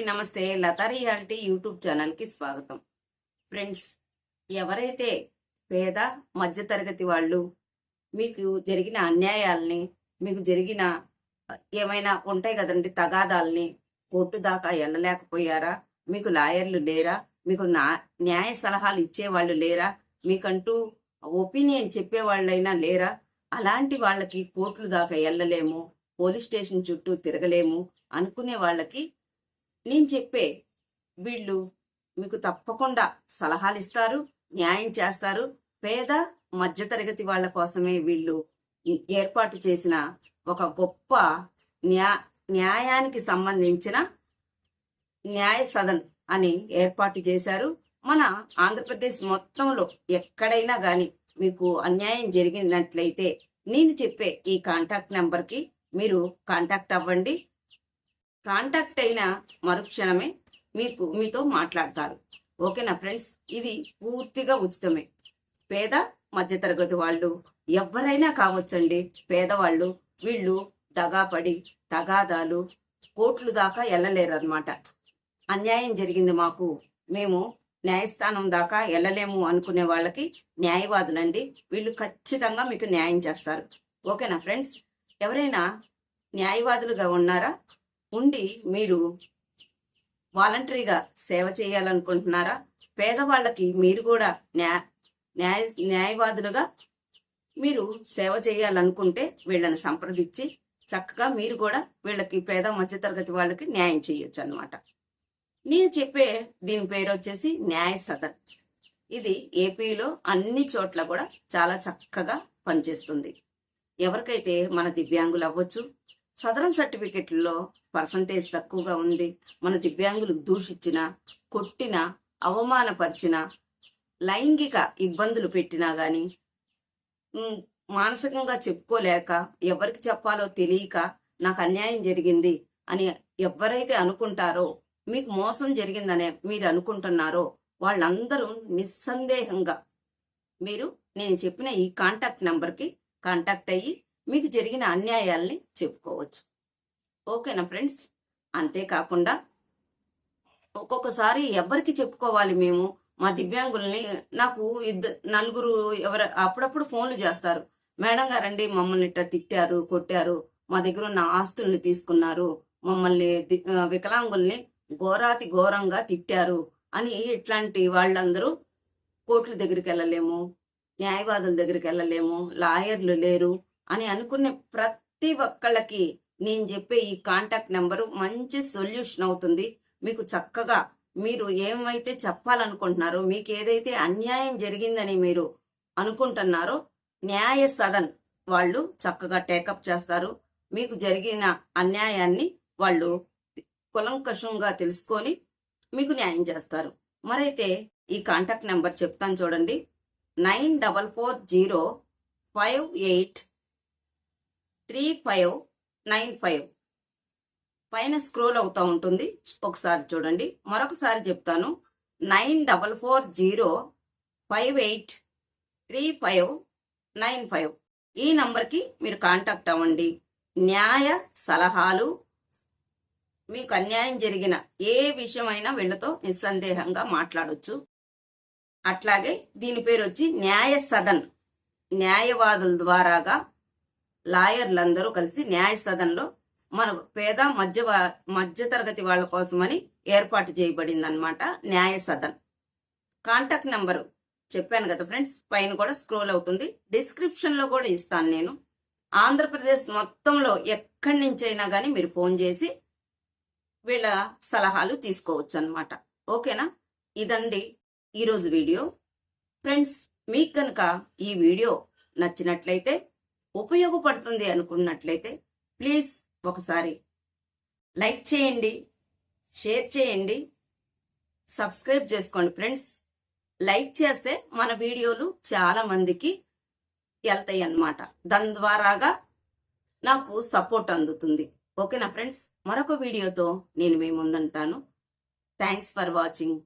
నమస్తే. Lata reality YouTube ఛానల్కి స్వాగతం. ఫ్రెండ్స్, ఎవరైతే పేద మధ్యతరగతి వాళ్ళు మీకు జరిగిన అన్యాయాల్ని, మీకు జరిగిన ఏమైనా ఉంటాయి కదండి తగాదాల్ని, కోర్టు దాకా వెళ్ళలేకపోయారా? మీకు లాయర్లు లేరా? మీకు న్యాయ సలహాలు ఇచ్చేవాళ్ళు లేరా? మీకంటూ ఒపీనియన్ చెప్పేవాళ్ళైనా లేరా? అలాంటి వాళ్ళకి కోర్టుల దాకా వెళ్ళలేము, పోలీస్ స్టేషన్ చుట్టూ తిరగలేము అనుకునే వాళ్ళకి నేను చెప్పే వీళ్ళు మీకు తప్పకుండా సలహాలు ఇస్తారు, న్యాయం చేస్తారు. పేద మధ్యతరగతి వాళ్ళ కోసమే వీళ్ళు ఏర్పాటు చేసిన ఒక గొప్ప న్యాయానికి సంబంధించిన న్యాయ సదన్ అని ఏర్పాటు చేశారు. మన ఆంధ్రప్రదేశ్ మొత్తంలో ఎక్కడైనా కానీ మీకు అన్యాయం జరిగినట్లయితే నేను చెప్పే ఈ కాంటాక్ట్ నెంబర్కి మీరు కాంటాక్ట్ అవ్వండి. కాంటాక్ట్ అయిన మరుక్షణమే మీతో మాట్లాడతారు. ఓకేనా ఫ్రెండ్స్? ఇది పూర్తిగా ఉచితమే. పేద మధ్యతరగతి వాళ్ళు ఎవరైనా కావచ్చండి. పేదవాళ్ళు వీళ్ళు దగాపడి తగాదాలు కోర్టులు దాకా వెళ్ళలేరన్నమాట. అన్యాయం జరిగింది మాకు, మేము న్యాయస్థానం దాకా వెళ్ళలేము అనుకునే వాళ్ళకి న్యాయవాదులండి. వీళ్ళు ఖచ్చితంగా మీకు న్యాయం చేస్తారు. ఓకేనా ఫ్రెండ్స్? ఎవరైనా న్యాయవాదులుగా ఉన్నారా? ఉండి మీరు వాలంటరీగా సేవ చేయాలనుకుంటున్నారా? పేదవాళ్ళకి మీరు కూడా న్యాయవాదులుగా మీరు సేవ చేయాలనుకుంటే వీళ్ళని సంప్రదించి చక్కగా మీరు కూడా వీళ్ళకి పేద మధ్యతరగతి వాళ్ళకి న్యాయం చేయొచ్చు అన్నమాట. నేను చెప్పే దీని పేరు వచ్చేసి న్యాయ సదన్. ఇది ఏపీలో అన్ని చోట్ల కూడా చాలా చక్కగా పనిచేస్తుంది. ఎవరికైతే మన దివ్యాంగులు అవ్వచ్చు, సదరన్ సర్టిఫికెట్లలో పర్సంటేజ్ తక్కువగా ఉంది, మన దివ్యాంగులు దూషించిన, కొట్టిన, అవమానపరిచిన, లైంగిక ఇబ్బందులు పెట్టినా కానీ మానసికంగా చెప్పుకోలేక, ఎవరికి చెప్పాలో తెలియక నాకు అన్యాయం జరిగింది అని ఎవరైతే అనుకుంటారో, మీకు మోసం జరిగిందనే మీరు అనుకుంటున్నారో వాళ్ళందరూ నిస్సందేహంగా మీరు నేను చెప్పిన ఈ కాంటాక్ట్ నెంబర్కి కాంటాక్ట్ అయ్యి మీకు జరిగిన అన్యాయాల్ని చెప్పుకోవచ్చు. ఓకేనా ఫ్రెండ్స్? అంతేకాకుండా ఒక్కొక్కసారి ఎవరికి చెప్పుకోవాలి మేము మా దివ్యాంగుల్ని? నాకు నలుగురు అప్పుడప్పుడు ఫోన్లు చేస్తారు. మేడం గారండి, మమ్మల్ని ఇట్లా తిట్టారు, కొట్టారు, మా దగ్గర ఉన్న ఆస్తుల్ని తీసుకున్నారు, మమ్మల్ని వికలాంగుల్ని ఘోరాతి ఘోరంగా తిట్టారు అని. ఇట్లాంటి వాళ్ళందరూ కోర్టుల దగ్గరికి వెళ్ళలేము, న్యాయవాదుల దగ్గరికి వెళ్ళలేము, లాయర్లు లేరు అని అనుకునే ప్రతి ఒక్కళ్ళకి నేను చెప్పే ఈ కాంటాక్ట్ నెంబరు మంచి సొల్యూషన్ అవుతుంది. మీకు చక్కగా మీరు ఏమైతే చెప్పాలనుకుంటున్నారో, మీకు ఏదైతే అన్యాయం జరిగిందని మీరు అనుకుంటున్నారో న్యాయ సదన్ వాళ్ళు చక్కగా టేకప్ చేస్తారు. మీకు జరిగిన అన్యాయాన్ని వాళ్ళు కులంకషంగా తెలుసుకొని మీకు న్యాయం చేస్తారు. మరైతే ఈ కాంటాక్ట్ నెంబర్ చెప్తాను చూడండి. 9440583595 పైన స్క్రోల్ అవుతూ ఉంటుంది, ఒకసారి చూడండి. మరొకసారి చెప్తాను, 9440583595 ఈ నంబర్కి మీరు కాంటాక్ట్ అవ్వండి. న్యాయ సలహాలు, మీకు అన్యాయం జరిగిన ఏ విషయమైనా వీళ్ళతో నిస్సందేహంగా మాట్లాడొచ్చు. అట్లాగే దీని పేరు వచ్చి న్యాయ సదన్. న్యాయవాదుల ద్వారాగా లాయర్లందరూ కలిసి న్యాయ సదన్లో మన పేద మధ్యతరగతి వాళ్ళ కోసమని ఏర్పాటు చేయబడింది అనమాట న్యాయ సదన్. కాంటాక్ట్ నెంబరు చెప్పాను కదా ఫ్రెండ్స్, పైన కూడా స్క్రోల్ అవుతుంది, డిస్క్రిప్షన్లో కూడా ఇస్తాను నేను. ఆంధ్రప్రదేశ్ మొత్తంలో ఎక్కడి నుంచైనా కానీ మీరు ఫోన్ చేసి వీళ్ళ సలహాలు తీసుకోవచ్చు అనమాట. ఓకేనా? ఇదండి ఈరోజు వీడియో. ఫ్రెండ్స్, మీకు కనుక ఈ వీడియో నచ్చినట్లయితే, ఉపయోగపడుతుంది అనుకున్నట్లయితే ప్లీజ్ ఒకసారి లైక్ చేయండి, షేర్ చేయండి, సబ్స్క్రైబ్ చేసుకోండి ఫ్రెండ్స్. లైక్ చేస్తే మన వీడియోలు చాలా మందికి వెళ్తాయి అన్నమాట. దాని ద్వారాగా నాకు సపోర్ట్ అందుతుంది. ఓకేనా ఫ్రెండ్స్? మరొక వీడియోతో నేను మీ ముందుంటాను. Thanks for watching.